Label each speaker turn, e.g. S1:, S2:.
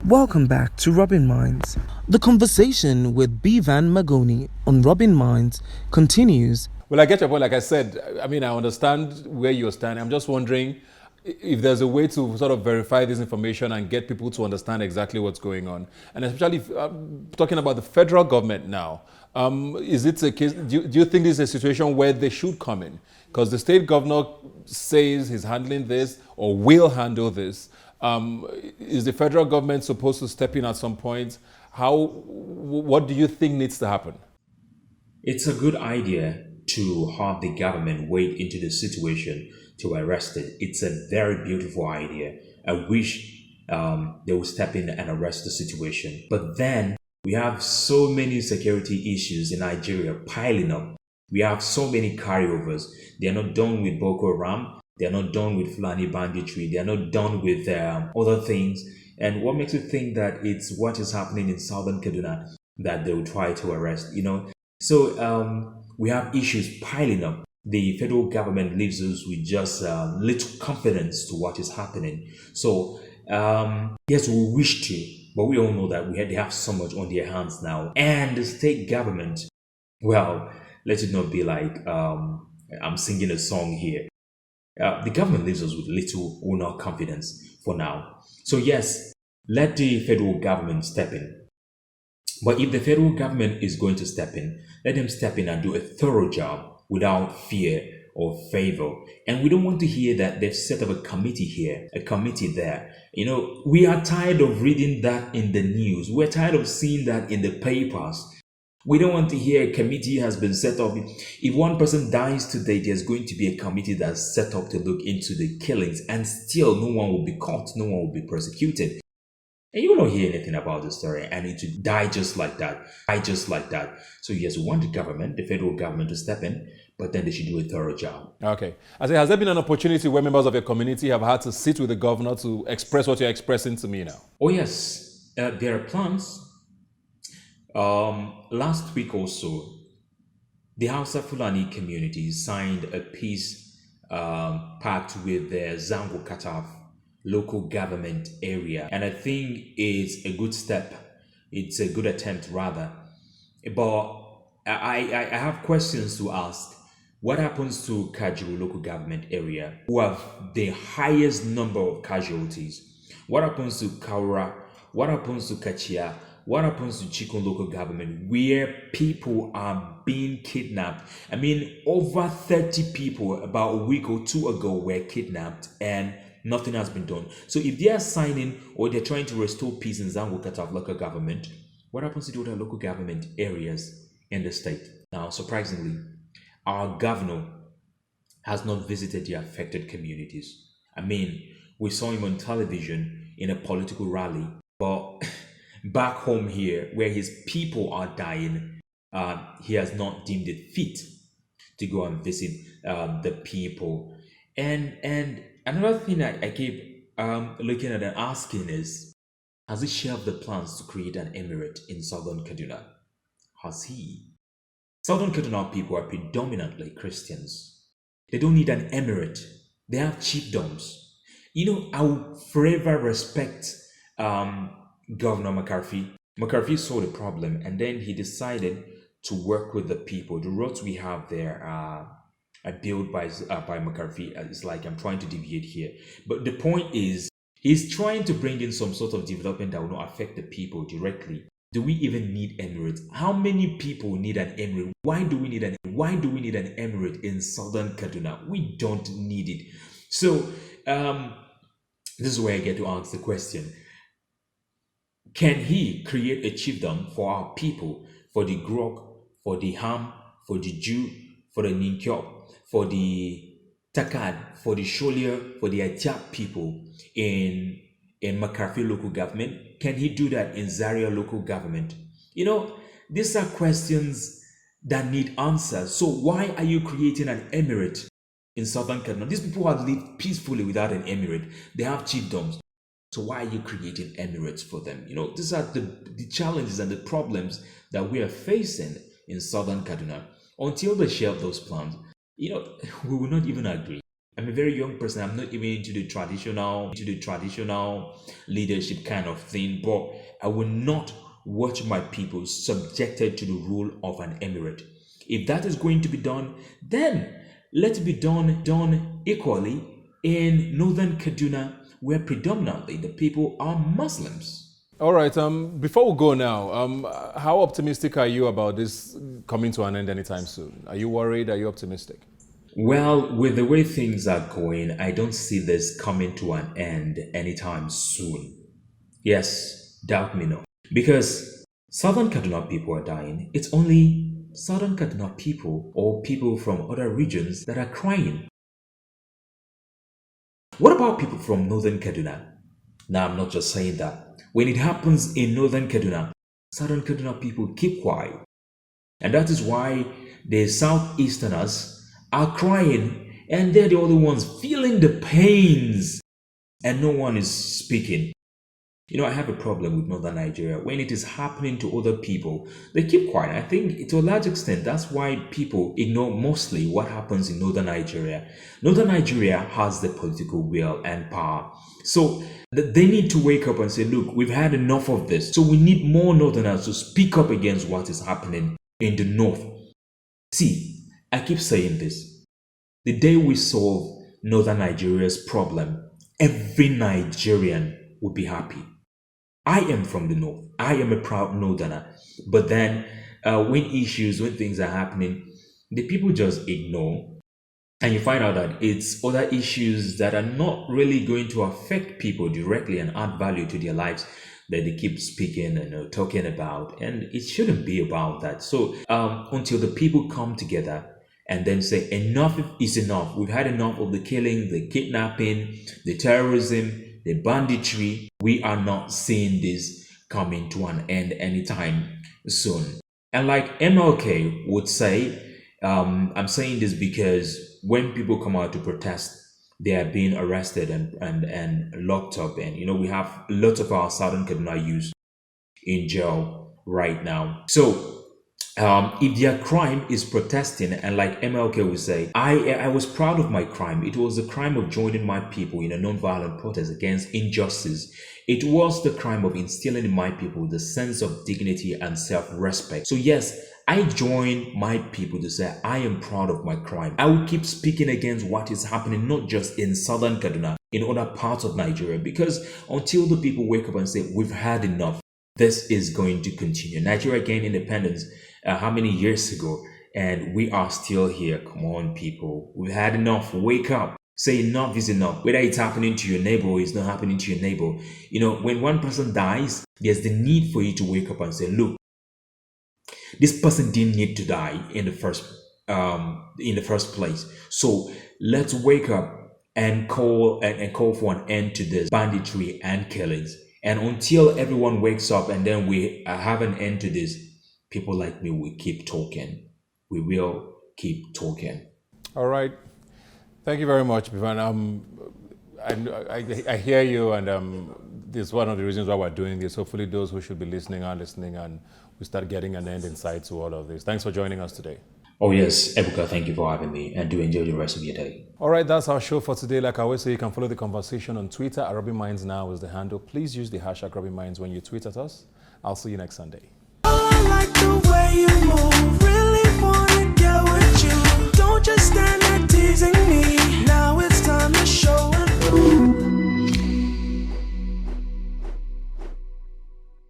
S1: Welcome back to Rubbin Minds. The conversation with Bevan Magoni on Rubbin Minds continues.
S2: Well, I get your point. Like I said, I mean, I understand where you're standing. I'm just wondering if there's a way to sort of verify this information and get people to understand exactly what's going on. And especially talking about the federal government now, is it a case, do you think this is a situation where they should come in? Because the state governor says he's handling this or will handle this. Is the federal government supposed to step in at some point? What do you think needs to happen?
S3: It's a good idea to have the government wade into the situation to arrest it. It's a very beautiful idea. I wish they would step in and arrest the situation. But then we have so many security issues in Nigeria piling up. We have so many carryovers. They are not done with Boko Haram. They are not done with Fulani banditry. They are not done with other things. And what makes you think that it's what is happening in southern Kaduna that they will try to arrest? So we have issues piling up. The federal government leaves us with just little confidence to what is happening. So yes, we wish to, but we all know that they have so much on their hands now. And the state government, well, let it not be like I'm singing a song here. The government leaves us with little or no confidence for now. So yes, let the federal government step in. But if the federal government is going to step in, let them step in and do a thorough job without fear or favor. And we don't want to hear that they've set up a committee here, a committee there. We are tired of reading that in the news. We're tired of seeing that in the papers. We don't want to hear a committee has been set up. If one person dies today, there's going to be a committee that's set up to look into the killings, and still no one will be caught, no one will be prosecuted. And you don't hear anything about the story, and it will die just like that. So yes, we want the federal government to step in, but then they should do a thorough job.
S2: Okay. I say, has there been an opportunity where members of your community have had to sit with the governor to express what you're expressing to me now?
S3: Oh yes, there are plans. Last week also, the Hausa Fulani community signed a peace pact with the Zango Kataf local government area. And I think it's a good step. It's a good attempt rather. But I have questions to ask. What happens to Kajuru local government area who have the highest number of casualties? What happens to Kaura? What happens to Kachia? What happens to Chikun local government where people are being kidnapped? I mean, over 30 people about a week or two ago were kidnapped and nothing has been done. So if they are signing or they're trying to restore peace in Zango Kataf local government, what happens to the other local government areas in the state? Now, surprisingly, our governor has not visited the affected communities. I mean, we saw him on television in a political rally, but back home here, where his people are dying, he has not deemed it fit to go and visit the people. And another thing I keep looking at and asking is, has he shelved the plans to create an emirate in southern Kaduna? Has he? Southern Kaduna people are predominantly Christians. They don't need an emirate. They have chiefdoms. I will forever respect Governor McCarthy. McCarthy saw the problem and then he decided to work with the people. The roads we have there are built by McCarthy. It's like I'm trying to deviate here. But the point is, he's trying to bring in some sort of development that will not affect the people directly. Do we even need emirates? How many people need an emirate? Why do we need an emirate in southern Kaduna? We don't need it. So this is where I get to ask the question. Can he create a chiefdom for our people, for the Grok, for the Ham, for the Jew, for the Ninkyop, for the Takad, for the Sholier, for the Atiap people in McCarthy local government? Can he do that in Zaria local government? These are questions that need answers. So why are you creating an emirate in southern Kaduna? These people have lived peacefully without an emirate. They have chiefdoms. So why are you creating emirates for them? These are the challenges and the problems that we are facing in southern Kaduna. Until they shelve those plans, we will not even agree. I'm a very young person. I'm not even into the traditional leadership kind of thing, but I will not watch my people subjected to the rule of an emirate. If that is going to be done, then let it be done equally in northern Kaduna, where predominantly the people are Muslims.
S2: All right. Before we go now, how optimistic are you about this coming to an end anytime soon? Are you worried? Are you optimistic?
S3: Well, with the way things are going, I don't see this coming to an end anytime soon. Yes, doubt me not. Because Southern Kaduna people are dying. It's only Southern Kaduna people or people from other regions that are crying. What about people from Northern Kaduna? Now, I'm not just saying that. When it happens in Northern Kaduna, Southern Kaduna people keep quiet. And that is why the Southeasterners are crying and they're the only ones feeling the pains and no one is speaking. You know, I have a problem with Northern Nigeria. When it is happening to other people, they keep quiet. I think to a large extent, that's why people ignore mostly what happens in Northern Nigeria. Northern Nigeria has the political will and power. So they need to wake up and say, look, we've had enough of this. So we need more Northerners to speak up against what is happening in the North. See, I keep saying this. The day we solve Northern Nigeria's problem, every Nigerian would be happy. I am from the North. I am a proud Northerner. But then when things are happening, the people just ignore. And you find out that it's other issues that are not really going to affect people directly and add value to their lives that they keep speaking and talking about. And it shouldn't be about that. So until the people come together and then say enough is enough. We've had enough of the killing, the kidnapping, the terrorism, the banditry. We are not seeing this coming to an end anytime soon. And like MLK would say, I'm saying this because when people come out to protest, they are being arrested and locked up. And, we have lots of our Southern Kaduna youth in jail right now. So if their crime is protesting, and like MLK would say, I was proud of my crime. It was the crime of joining my people in a non-violent protest against injustice. It was the crime of instilling in my people the sense of dignity and self-respect. So yes, I join my people to say I am proud of my crime. I will keep speaking against what is happening, not just in Southern Kaduna, in other parts of Nigeria, because until the people wake up and say, we've had enough, this is going to continue. Nigeria gained independence how many years ago? And we are still here. Come on, people. We've had enough. Wake up. Say enough is enough. Whether it's happening to your neighbor or it's not happening to your neighbor. When one person dies, there's the need for you to wake up and say, look, this person didn't need to die in the first place. So let's wake up and call for an end to this banditry and killings. And until everyone wakes up and then we have an end to this, people like me will keep talking. We will keep talking.
S2: All right. Thank you very much, Bivan. I hear you, and this is one of the reasons why we're doing this. Hopefully those who should be listening are listening, and we start getting an end in sight to all of this. Thanks for joining us today.
S3: Oh yes, Ebuka, thank you for having me, and do enjoy the rest of your day.
S2: All right, that's our show for today. Like I always say, you can follow the conversation on Twitter at Rubbin Minds Now is the handle. Please use the hashtag Rubbin Minds when you tweet at us. I'll see you next Sunday.
S4: I like the way you move, really wanna get with you. Don't just stand there teasing me.